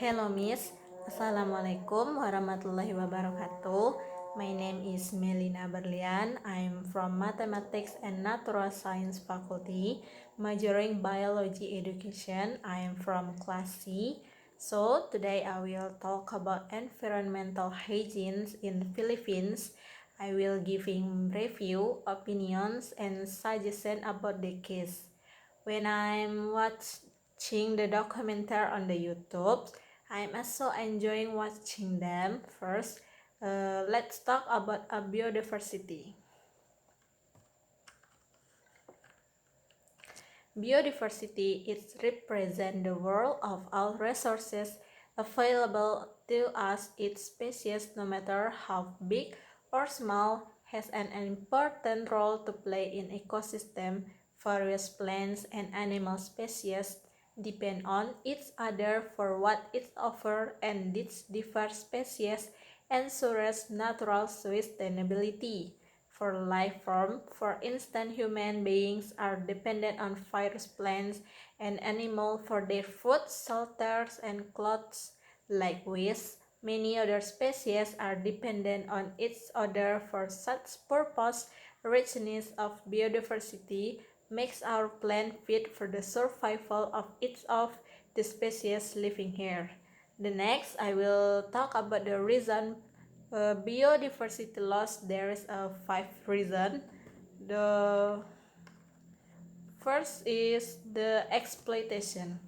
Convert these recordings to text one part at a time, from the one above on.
Hello Miss, Assalamualaikum warahmatullahi wabarakatuh. My name is Melina Berlian. I'm from Mathematics and Natural Science Faculty, majoring Biology Education. I am from class C. So today I will talk about environmental hygiene in the Philippines. I will giving review, opinions, and suggestion about the case. When I'm watching the documentary on the YouTube, I'm also enjoying watching them. First, let's talk about biodiversity. Biodiversity is represent the world of all resources available to us. Each species, no matter how big or small, has an important role to play in ecosystem. Various plants and animal species depend on each other for what it offers, and these diverse species ensures natural sustainability for life form. For instance, human beings are dependent on various plants and animals for their food, shelters, and clothes. Likewise, many other species are dependent on each other for such purpose. Richness of biodiversity makes our planet fit for the survival of each of the species living here. The next, I will talk about the reason biodiversity loss. There is a 5 reasons. The first is the exploitation.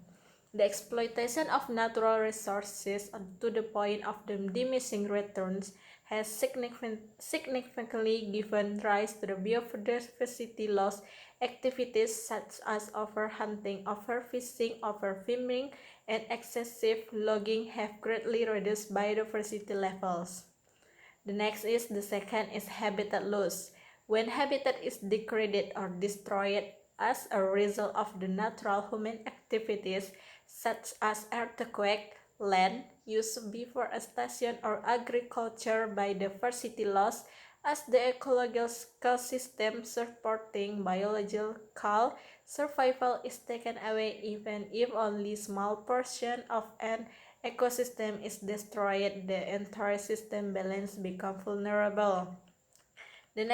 The exploitation of natural resources to the point of the diminishing returns has significantly given rise to the biodiversity loss. Activities such as overhunting, overfishing, overfishing, and excessive logging have greatly reduced biodiversity levels. The second is habitat loss. When habitat is degraded or destroyed as a result of the natural human activities such as earthquake, land use, deforestation, or agriculture, biodiversity loss as the ecological system supporting biological survival is taken away. Even if only small portion of an ecosystem is destroyed, the entire system balance become vulnerable. The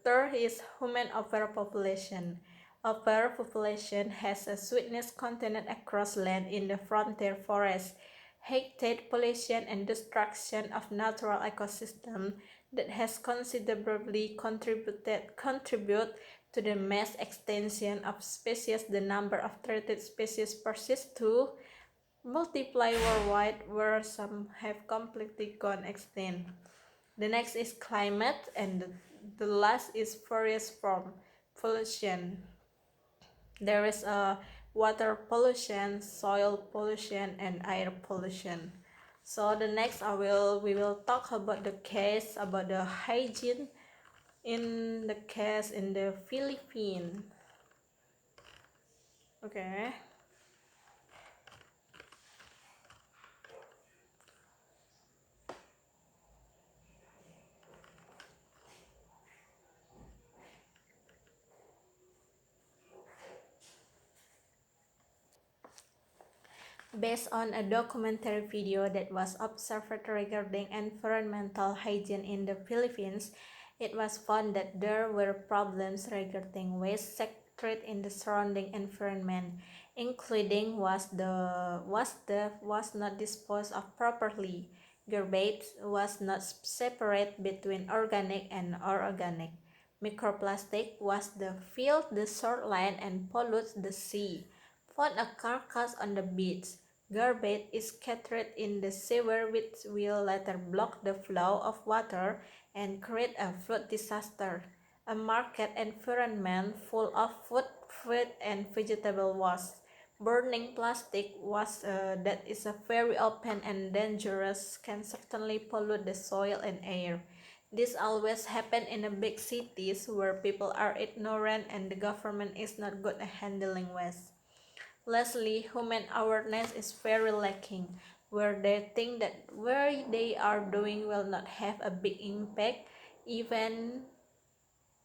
third is human overpopulation. Overpopulation has a sweetness content across land in the frontier forest. Habitat pollution and destruction of natural ecosystem that has considerably contribute to the mass extinction of species. The number of threatened species persists to multiply worldwide, where some have completely gone extinct. The next is climate, and the last is various form pollution. There is a water pollution, soil pollution, and air pollution. So the next we will talk about the case about the hygiene in the case in the Philippines. Okay. Based on a documentary video that was observed regarding environmental hygiene in the Philippines, it was found that there were problems regarding waste secreted in the surrounding environment, including was not disposed of properly. Garbage was not separated between organic and inorganic. Microplastic was filled the shoreline and pollutes the sea. Found a carcass on the beach. Garbage is scattered in the sewer, which will later block the flow of water and create a flood disaster. A market environment full of food, fruit, and vegetable waste. Burning plastic waste that is a very open and dangerous can certainly pollute the soil and air. This always happen in the big cities where people are ignorant and the government is not good at handling waste. Lastly, human awareness is very lacking, where they think that what they are doing will not have a big impact. Even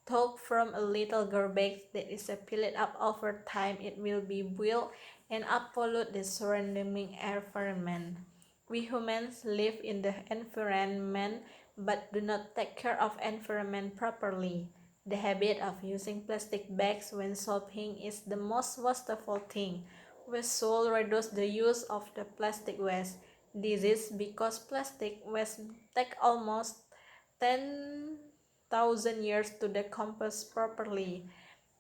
though from a little garbage that is piled up over time, it will be built and pollute the surrounding environment. We humans live in the environment but do not take care of environment properly. The habit of using plastic bags when shopping is the most wasteful thing. We should reduce the use of the plastic waste. This is because plastic waste take almost 10,000 years to decompose properly.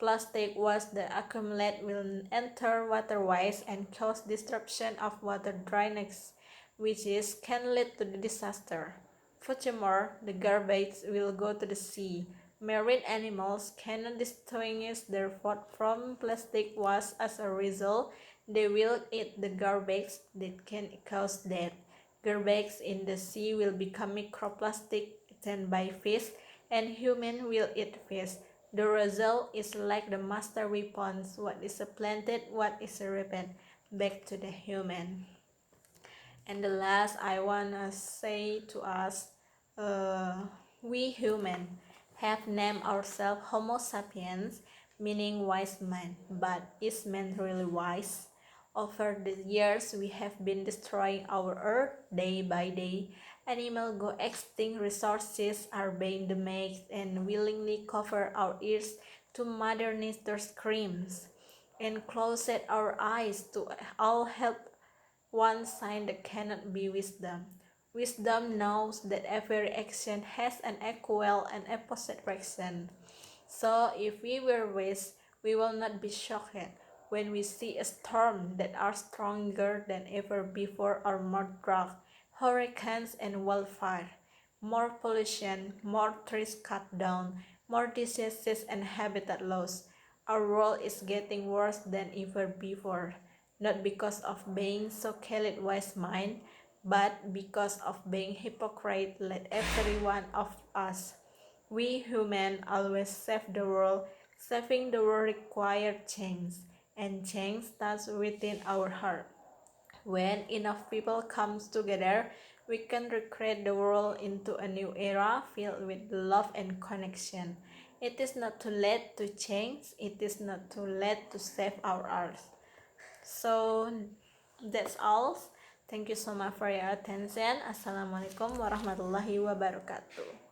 Plastic waste that accumulate will enter waterways and cause disruption of water drainage, which can lead to the disaster. Furthermore, the garbage will go to the sea. Marine animals cannot distinguish their food from plastic waste. As a result, they will eat the garbage that can cause death. Garbage in the sea will become microplastic eaten by fish, and humans will eat fish. The result is like the master weapons: what is planted, what is reaped, back to the human. And the last I wanna say to us, we human have named ourselves Homo sapiens, meaning wise man. But is man really wise? Over the years, we have been destroying our earth day by day. Animals go extinct, resources are being damaged, and willingly cover our ears to Mother Nature's screams, and close our eyes to all help one sign that cannot be wisdom. Wisdom knows that every action has an equal and opposite reaction. So if we were wise, we will not be shocked when we see a storm that are stronger than ever before, or more drought, hurricanes and wildfire, more pollution, more trees cut down, more diseases and habitat loss. Our world is getting worse than ever before, not because of being so called wise mind, but because of being hypocrite like every one of us. We humans always save the world. Saving the world requires change, and change starts within our heart. When enough people come together, we can recreate the world into a new era filled with love and connection. It is not too late to change. It is not too late to save our earth. So that's all. Thank you so much for your attention. Assalamualaikum warahmatullahi wabarakatuh.